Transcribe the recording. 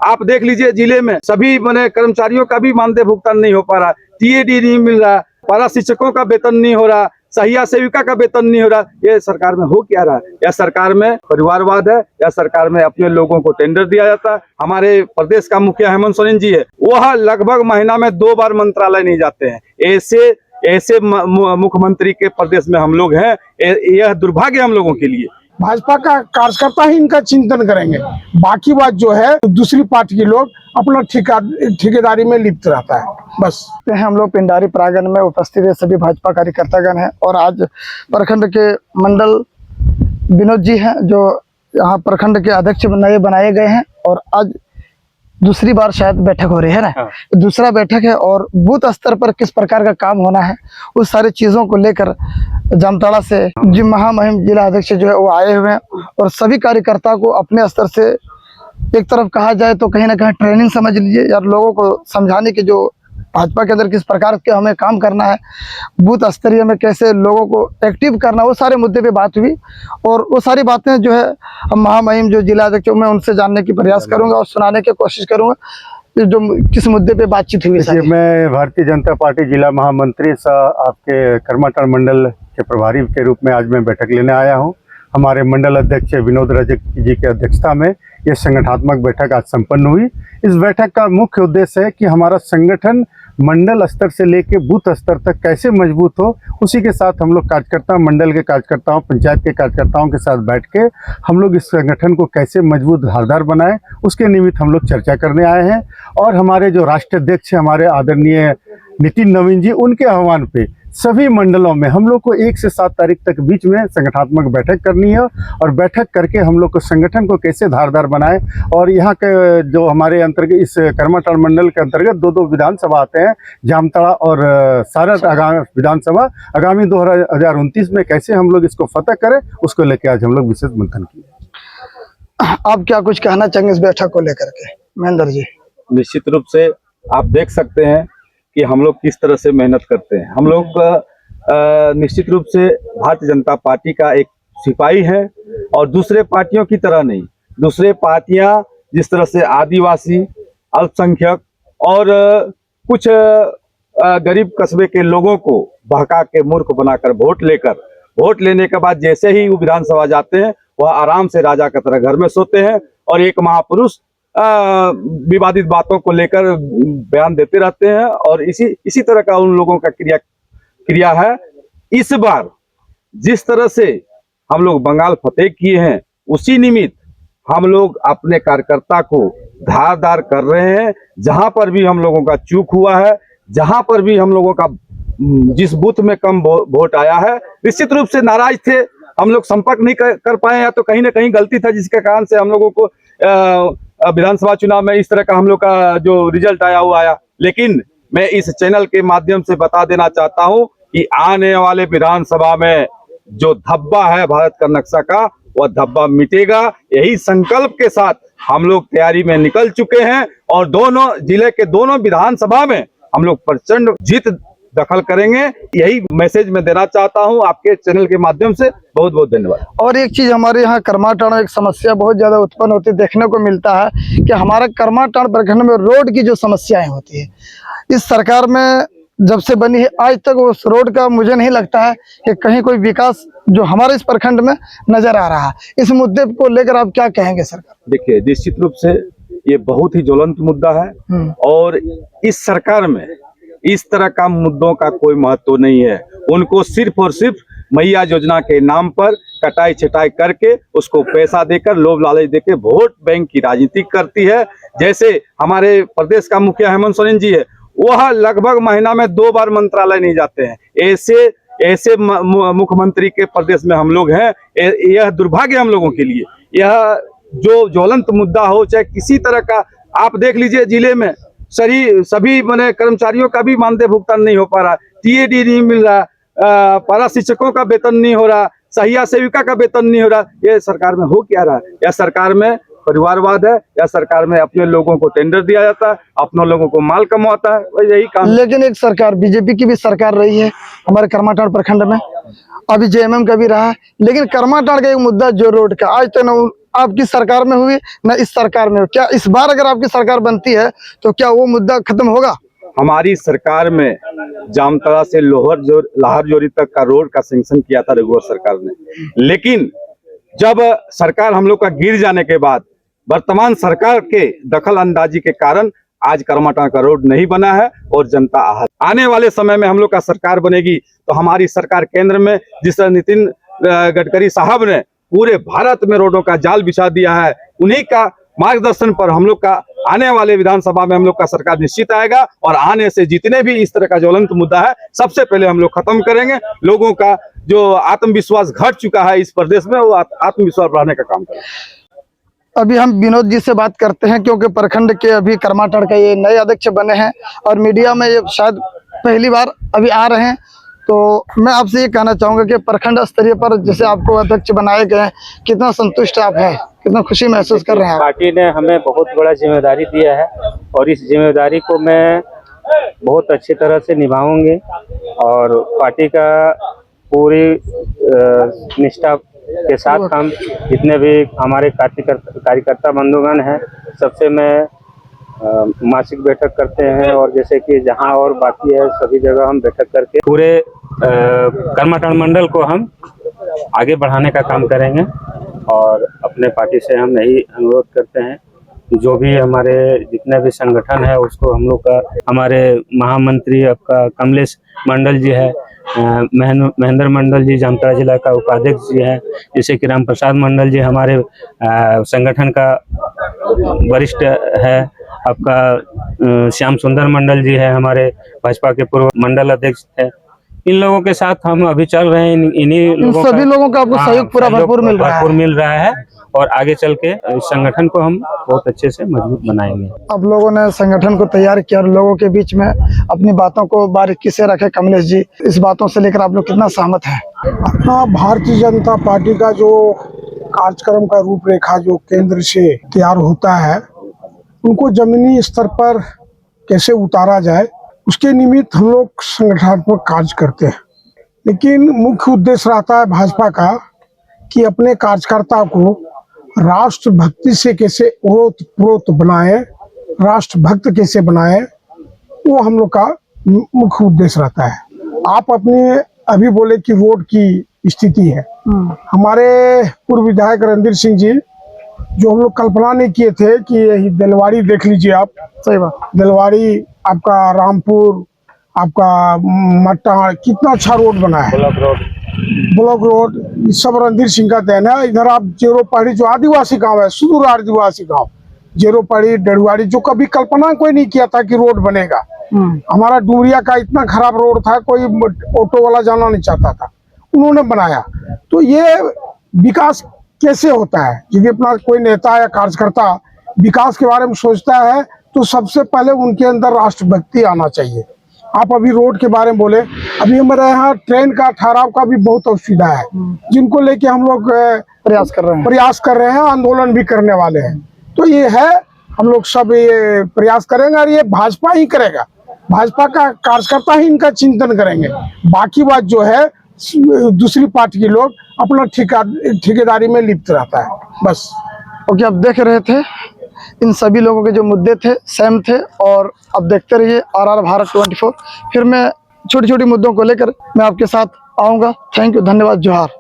आप देख लीजिए जिले में सभी मैंने कर्मचारियों का भी मानदेय भुगतान नहीं हो पा रहा, टीएडी नहीं मिल रहा, पारा शिक्षकों का वेतन नहीं हो रहा, सहिया सेविका का वेतन नहीं हो रहा। ये सरकार में हो क्या रहा है? यह सरकार में परिवारवाद है, यह सरकार में अपने लोगों को टेंडर दिया जाता है। हमारे प्रदेश का मुखिया हेमंत सोरेन जी है, वह लगभग महीना में 2 बार मंत्रालय नहीं जाते हैं। ऐसे मुख्यमंत्री के प्रदेश में हम लोग हैं। यह दुर्भाग्य हम लोगों के लिए। भाजपा का कार्यकर्ता ही इनका चिंतन करेंगे, बाकी बात जो है दूसरी पार्टी के लोग अपना ठेकेदारी में लिप्त रहता है बस। हम लोग पिंडारी प्रांगण में उपस्थित है, सभी भाजपा कार्यकर्तागण हैं और आज प्रखंड के मंडल विनोद जी हैं जो यहाँ प्रखंड के अध्यक्ष नए बनाए गए हैं और आज दूसरी बार शायद बैठक हो रही है ना। दूसरा बैठक है और बूथ स्तर पर किस प्रकार का काम होना है उस सारी चीज़ों को लेकर जामताड़ा से जी महामहिम जिला अध्यक्ष जो है वो आए हुए हैं और सभी कार्यकर्ता को अपने स्तर से एक तरफ कहा जाए तो कहीं ना कहीं ट्रेनिंग समझ लीजिए यार, लोगों को समझाने की जो भाजपा के अंदर किस प्रकार के हमें काम करना है, बूथ स्तरीय में कैसे लोगों को एक्टिव करना, वो सारे मुद्दे पे बात हुई और वो सारी बातें जो है हम महामहिम जो जिला अध्यक्ष मैं उनसे जानने की प्रयास करूंगा और सुनाने की कोशिश करूंगा जो किस मुद्दे पे बातचीत हुई। मैं भारतीय जनता पार्टी जिला महामंत्री आपके कर्माटाड़ मंडल के प्रभारी के रूप में आज मैं बैठक लेने आया हूँ। हमारे मंडल अध्यक्ष विनोद रजक जी की अध्यक्षता में यह संगठनात्मक बैठक आज संपन्न हुई। इस बैठक का मुख्य उद्देश्य है कि हमारा संगठन मंडल स्तर से लेकर बूथ स्तर तक कैसे मजबूत हो। उसी के साथ हम लोग कार्यकर्ता मंडल के कार्यकर्ताओं, पंचायत के कार्यकर्ताओं के साथ बैठ के हम लोग इस संगठन को कैसे मजबूत धारदार बनाएं, उसके निमित्त हम लोग चर्चा करने आए हैं। और हमारे जो राष्ट्रीय अध्यक्ष हमारे आदरणीय नितिन नवीन जी, उनके आह्वान पे सभी मंडलों में हम लोग को 1 से 7 तारीख तक बीच में संगठनात्मक बैठक करनी है और बैठक करके हम लोग को संगठन को कैसे धारदार बनाए। और यहाँ के जो हमारे अंतर्गत इस कर्माटाड़ मंडल के अंतर्गत 2 विधानसभा आते हैं, जामताड़ा और सारत आगामी विधानसभा आगामी 2029 में कैसे हम लोग इसको फतह करें, उसको लेकर आज हम लोग विशेष मंथन किए। आप क्या कुछ कहना चाहेंगे इस बैठक को लेकर के महेंद्र जी? निश्चित रूप से आप देख सकते हैं कि हम लोग किस तरह से मेहनत करते हैं। हम लोग निश्चित रूप से भारतीय जनता पार्टी का एक सिपाही है और दूसरे पार्टियों की तरह नहीं। दूसरे पार्टियां जिस तरह से आदिवासी, अल्पसंख्यक और कुछ गरीब कस्बे के लोगों को बहका के मूर्ख बनाकर वोट लेने के बाद जैसे ही वो विधानसभा जाते हैं वह आराम से राजा की तरह घर में सोते हैं और एक महापुरुष विवादित बातों को लेकर बयान देते रहते हैं और इसी तरह का उन लोगों का क्रिया है। इस बार जिस तरह से हम लोग बंगाल फतेह किए हैं उसी निमित्त हम लोग अपने कार्यकर्ता को धारदार कर रहे हैं। जहां पर भी हम लोगों का चूक हुआ है, जहां पर भी हम लोगों का जिस बूथ में कम वोट आया है, निश्चित रूप से नाराज थे, हम लोग संपर्क नहीं कर पाए या तो कहीं ना कहीं गलती था जिसके कारण से हम लोगों को विधानसभा चुनाव में इस तरह का हम लोग का जो रिजल्ट आया वो आया। लेकिन मैं इस चैनल के माध्यम से बता देना चाहता हूं कि आने वाले विधानसभा में जो धब्बा है भारत का नक्शा का, वह धब्बा मिटेगा। यही संकल्प के साथ हम लोग तैयारी में निकल चुके हैं और दोनों जिले के दोनों विधानसभा में हम लोग प्रचंड जीत दखल करेंगे। यही मैसेज मैं देना चाहता हूं आपके चैनल के माध्यम से। बहुत बहुत धन्यवाद। और एक चीज हमारे यहाँ कर्माटाड़ में एक समस्या बहुत ज्यादा उत्पन्न होती देखने को मिलता है कि हमारा कर्माटाड़ प्रखंड में रोड की जो समस्याएं होती है, इस सरकार में जब से बनी है आज तक उस रोड का मुझे नहीं लगता है कि कहीं कोई विकास जो हमारे इस प्रखंड में नजर आ रहा है। इस मुद्दे को लेकर आप क्या कहेंगे सरकार? देखिए, निश्चित रूप से ये बहुत ही ज्वलंत मुद्दा है और इस सरकार में इस तरह का मुद्दों का कोई महत्व नहीं है। उनको सिर्फ और सिर्फ मैया योजना के नाम पर कटाई छटाई करके उसको पैसा देकर लोभ लालच देकर वोट बैंक की राजनीति करती है। जैसे हमारे प्रदेश का मुखिया हेमंत सोरेन जी है, वह लगभग महीना में 2 बार मंत्रालय नहीं जाते हैं। ऐसे मुख्यमंत्री के प्रदेश में हम लोग हैं। यह दुर्भाग्य हम लोगों के लिए। यह जो ज्वलंत मुद्दा हो चाहे किसी तरह का, आप देख लीजिए जिले में सभी मैंने कर्मचारियों का भी मानदेय भुगतान नहीं हो पा रहा, टीएडी नहीं मिल रहा, पारा शिक्षकों का वेतन नहीं हो रहा, सहिया सेविका का वेतन नहीं हो रहा। ये सरकार में हो क्या रहा है? यह सरकार में परिवारवाद है, या सरकार में अपने लोगों को टेंडर दिया जाता है, अपने लोगों को माल कमवाता है, और यही काम। लेकिन एक सरकार, बीजेपी की भी सरकार रही है हमारे कर्माटाड़ प्रखंड में, अभी जेएमएम का भी रहा है, लेकिन कर्माटाड़ का एक मुद्दा जो रोड का आज तक न आपकी सरकार में हुई न इस सरकार में। क्या इस बार अगर आपकी सरकार बनती है तो क्या वो मुद्दा खत्म होगा? हमारी सरकार में जामताड़ा से लाहौर जोरी तक का रोड का सैंक्शन किया था रघुवर सरकार ने, लेकिन जब सरकार हम लोग का गिर जाने के बाद वर्तमान सरकार के दखल अंदाजी के कारण आज कर्माटाड़ का रोड नहीं बना है और जनता आहत। आने वाले समय में हम लोग का सरकार बनेगी तो हमारी सरकार केंद्र में, जिस नितिन गडकरी साहब ने पूरे भारत में रोडों का जाल बिछा दिया है, उन्हीं का मार्गदर्शन पर हम लोग का आने वाले विधानसभा में हम लोग का सरकार निश्चित आएगा, और आने से जितने भी इस तरह का ज्वलंत मुद्दा है सबसे पहले हम लोग खत्म करेंगे। लोगों का जो आत्मविश्वास घट चुका है इस प्रदेश में, वो आत्मविश्वास बढ़ाने का काम करेंगे। अभी हम विनोद जी से बात करते हैं, क्योंकि प्रखंड के अभी कर्माटाड़ का ये नए अध्यक्ष बने हैं और मीडिया में ये शायद पहली बार अभी आ रहे हैं। तो मैं आपसे ये कहना चाहूंगा कि प्रखंड स्तरीय पर जैसे आपको अध्यक्ष बनाए गए, कितना संतुष्ट आप हैं, कितना खुशी महसूस कर रहे हैं? पार्टी ने हमें बहुत बड़ा जिम्मेदारी दिया है और इस जिम्मेदारी को मैं बहुत अच्छी तरह से निभाऊंगी, और पार्टी का पूरी निष्ठा के साथ हम जितने भी हमारे कार्यकर्ता बंधुगण हैं सबसे मैं मासिक बैठक करते हैं, और जैसे कि जहां और बाकी है सभी जगह हम बैठक करके पूरे कर्माटाड़ मंडल को हम आगे बढ़ाने का काम करेंगे। और अपने पार्टी से हम यही अनुरोध करते हैं कि जो भी हमारे जितने भी संगठन है उसको हम लोग का, हमारे महामंत्री आपका कमलेश मंडल जी है, महेंद्र मंडल जी जामताड़ा जिला का उपाध्यक्ष जी हैं, जैसे कि राम प्रसाद मंडल जी हमारे संगठन का वरिष्ठ है, आपका श्याम सुंदर मंडल जी है हमारे भाजपा के पूर्व मंडल अध्यक्ष थे। इन लोगों के साथ हम अभी चल रहे हैं, इन्हीं लोगों सभी लोगों का आपको सहयोग पूरा भरपूर मिल रहा है, और आगे चल के इस संगठन को हम बहुत अच्छे से मजबूत बनाएंगे। अब लोगों ने संगठन को तैयार किया और लोगों के बीच में अपनी बातों को बारीकी से रखे। कमलेश जी, इस बातों से लेकर आप लोग कितना सहमत हैं? अपना भारतीय जनता पार्टी का जो कार्यक्रम का रूपरेखा जो केंद्र से तैयार होता है, उनको जमीनी स्तर पर कैसे उतारा जाए, उसके निमित्त हम लोग संगठनात्मक कार्य करते हैं। लेकिन मुख्य उद्देश्य रहता है भाजपा का कि अपने कार्यकर्ता को राष्ट्रभक्ति से कैसे ओतप्रोत बनाए, राष्ट्रभक्त कैसे बनाए, वो हम लोग का मुख्य उद्देश्य रहता है। आप अपने अभी बोले कि रोड की स्थिति है, हमारे पूर्व विधायक रणधीर सिंह जी जो हम लोग कल्पना नहीं किए थे कि यही दिलवाड़ी देख लीजिए आप, सही बात, दिलवाड़ी आपका रामपुर, आपका मट्टा, कितना अच्छा रोड बना है, ब्लॉक रोड, सब रणधीर सिंह का देन है। इधर आप जेरोपहाड़ी जो आदिवासी गांव है, सुदूर आदिवासी गांव, जेरोपहाड़ी डेढ़वाड़ी, जो कभी कल्पना कोई नहीं किया था कि रोड बनेगा। हमारा डुमरिया का इतना खराब रोड था, कोई ऑटो वाला जाना नहीं चाहता था, उन्होंने बनाया। तो ये विकास कैसे होता है? यदि अपना कोई नेता या कार्यकर्ता विकास के बारे में सोचता है तो सबसे पहले उनके अंदर राष्ट्रभक्ति आना चाहिए। आप अभी रोड के बारे में बोले, अभी हमारे यहाँ ट्रेन का ठहराव का भी बहुत असुविधा है, जिनको लेके हम लोग प्रयास कर रहे हैं, आंदोलन भी करने वाले हैं। तो ये है, हम लोग सब ये प्रयास करेंगे, और ये भाजपा ही करेगा, भाजपा का कार्यकर्ता ही इनका चिंतन करेंगे। बाकी बात जो है दूसरी पार्टी के लोग अपना ठेकेदारी में लिप्त रहता है, बस। ओके, आप देख रहे थे इन सभी लोगों के जो मुद्दे थे सेम थे, और अब देखते रहिए RR भारत 24। फिर मैं छोटी छोटी मुद्दों को लेकर मैं आपके साथ आऊँगा। थैंक यू, धन्यवाद, जोहार।